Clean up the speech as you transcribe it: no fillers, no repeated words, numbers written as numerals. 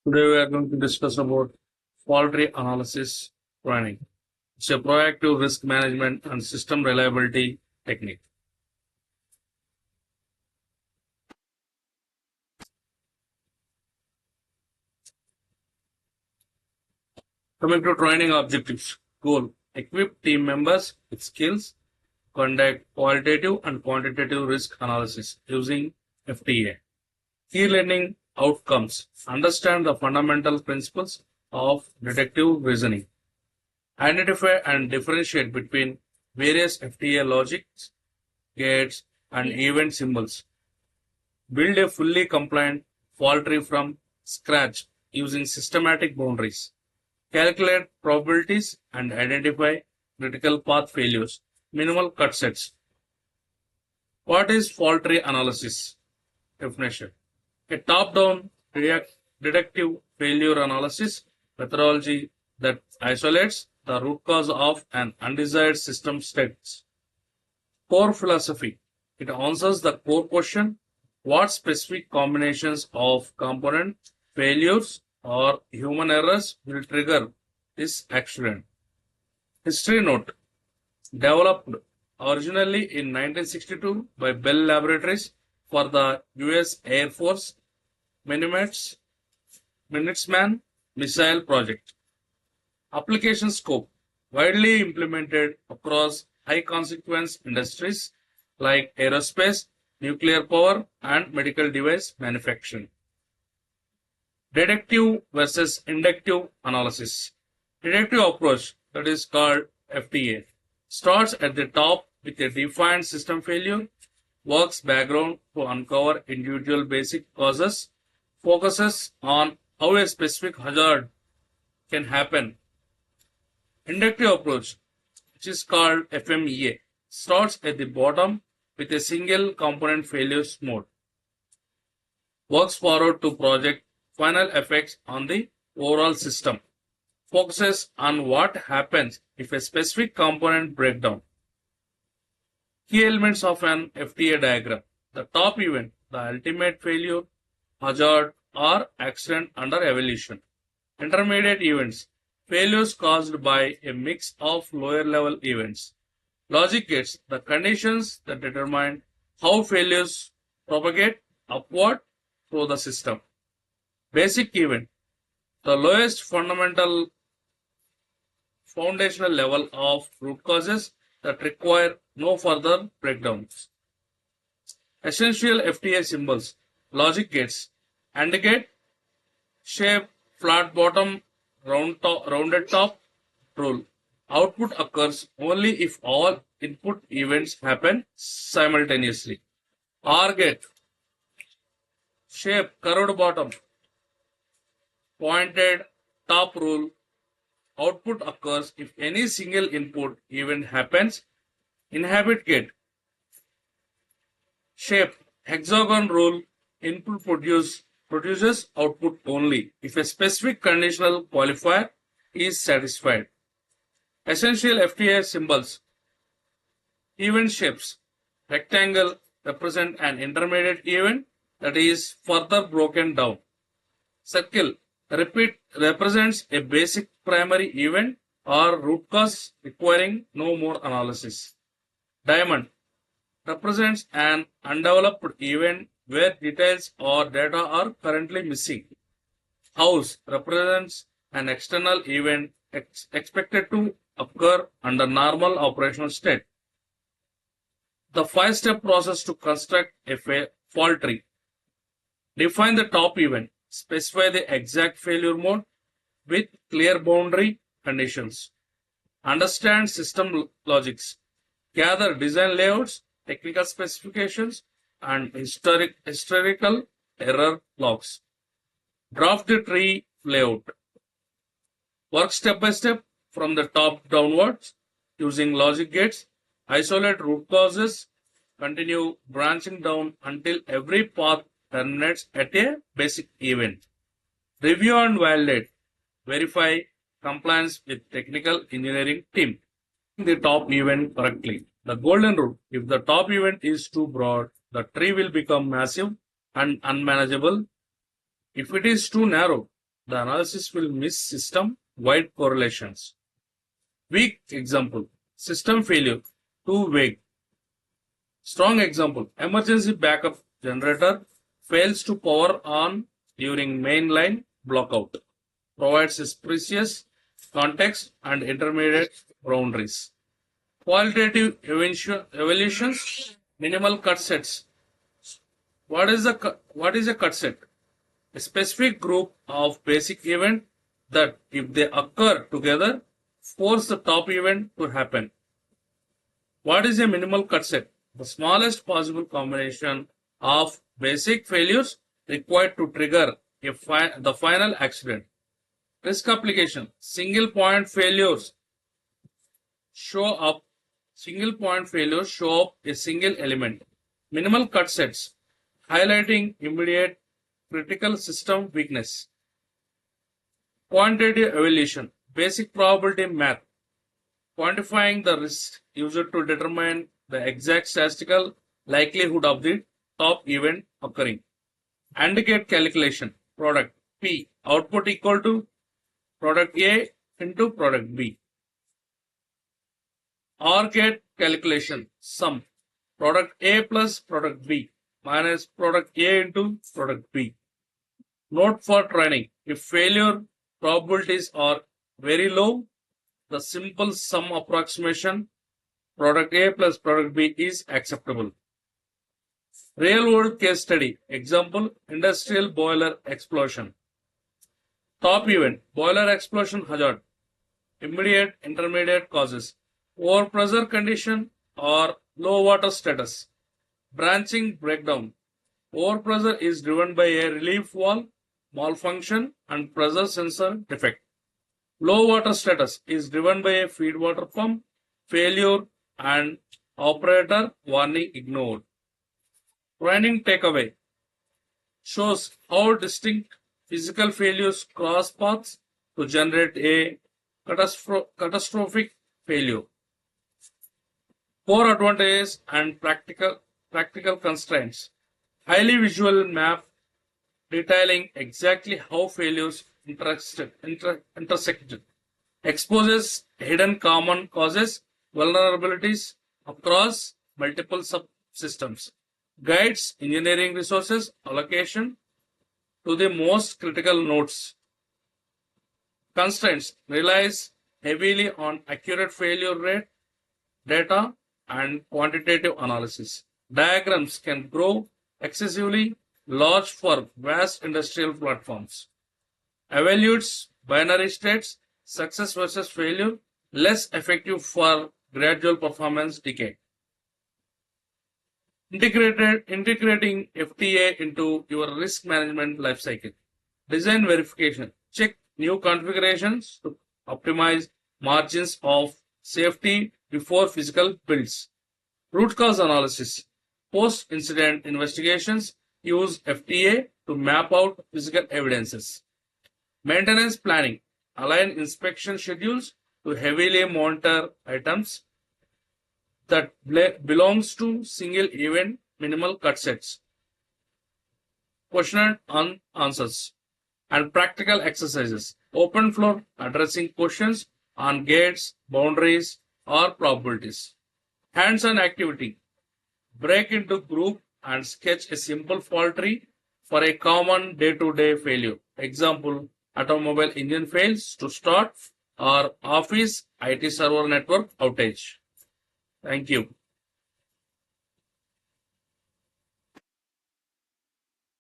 Today we are going to discuss about fault tree analysis training. It's a proactive risk management and system reliability technique. Coming to training objectives. Goal: equip team members with skills, conduct qualitative and quantitative risk analysis using FTA. Key learning outcomes: understand the fundamental principles of deductive reasoning. Identify and differentiate between various FTA logics, gates, and event symbols. Build a fully compliant fault tree from scratch using systematic boundaries. Calculate probabilities and identify critical path failures. Minimal cut sets. What is fault tree analysis? Definition: a top-down deductive failure analysis methodology that isolates the root cause of an undesired system state. Core philosophy: it answers the core question: what specific combinations of component failures or human errors will trigger this accident? History note: developed originally in 1962 by Bell Laboratories for the US Air Force Minuteman Missile Project. Application scope: widely implemented across high consequence industries like aerospace, nuclear power, and medical device manufacturing. Deductive versus inductive analysis. Deductive approach, that is called FTA, starts at the top with a defined system failure, works background to uncover individual basic causes, focuses on how a specific hazard can happen. Inductive approach, which is called FMEA, starts at the bottom with a single component failures mode, works forward to project final effects on the overall system, focuses on what happens if a specific component breakdown. Key elements of an FTA diagram: the top event, the ultimate failure, hazard, or accident under evaluation. Intermediate events, failures caused by a mix of lower level events. Logic gates, the conditions that determine how failures propagate upward through the system. Basic event, the lowest foundational level of root causes that require no further breakdowns. Essential FTA symbols, logic gates: AND gate, shape, flat bottom, rounded top, rule. Output occurs only if all input events happen simultaneously. OR gate, shape, curved bottom, pointed top, rule. Output occurs if any single input event happens. Inhabit gate, shape, hexagon, rule. Input produces output only if a specific conditional qualifier is satisfied. Essential FTA symbols: event shapes, rectangle represent an intermediate event that is further broken down. Circle represents a basic primary event or root cause requiring no more analysis. Diamond represents an undeveloped event where details or data are currently missing. House represents an external event expected to occur under normal operational state. The 5-step process to construct a fault tree: define the top event, specify the exact failure mode with clear boundary conditions, understand system logics, gather design layouts, technical specifications, and historical error logs. Draft the tree layout. Work step by step from the top downwards using logic gates. Isolate root causes. Continue branching down until every path terminates at a basic event. Review and validate. Verify compliance with technical engineering team. The top event correctly. The golden rule: if the top event is too broad, the tree will become massive and unmanageable. If it is too narrow, the analysis will miss system-wide correlations. Weak example, system failure, too vague. Strong example, emergency backup generator fails to power on during mainline blockout. Provides precious context and intermediate boundaries. Qualitative evaluations, minimal cut sets. What is a cut set? A specific group of basic events that, if they occur together, force the top event to happen. What is a minimal cut set? The smallest possible combination of basic failures required to trigger the final accident. Risk application. Single point failures show up a single element. Minimal cut sets highlighting immediate critical system weakness. Quantitative evaluation, basic probability math, quantifying the risk used to determine the exact statistical likelihood of the top event occurring. AND gate calculation, product P, output equal to product A into product B. OR gate calculation, sum, product A plus product B minus product A into product B. Note for training, if failure probabilities are very low, the simple sum approximation product A plus product B is acceptable. Real world case study, example, industrial boiler explosion. Top event, boiler explosion hazard, immediate intermediate causes, overpressure condition or low water status, branching breakdown. Overpressure is driven by a relief valve malfunction and pressure sensor defect. Low water status is driven by a feed water pump failure and operator warning ignored. Training takeaway shows how distinct physical failures cross paths to generate a catastrophic failure. Core advantages and practical constraints. Highly visual map detailing exactly how failures intersected. Exposes hidden common causes, vulnerabilities across multiple subsystems. Guides engineering resources allocation to the most critical nodes. Constraints relies heavily on accurate failure rate data and quantitative analysis. Diagrams can grow excessively large for vast industrial platforms. Evaluates binary states, success versus failure, less effective for gradual performance decay. Integrating FTA into your risk management lifecycle. Design verification. Check new configurations to optimize margins of safety before physical builds. Root cause analysis. Post-incident investigations use FTA to map out physical evidences. Maintenance planning. Align inspection schedules to heavily monitor items that belongs to single event minimal cut sets. Question and answers and practical exercises. Open floor addressing questions on gates, boundaries, or probabilities. Hands-on activity. Break into group and sketch a simple fault tree for a common day-to-day failure. Example, automobile engine fails to start or office IT server network outage. Thank you.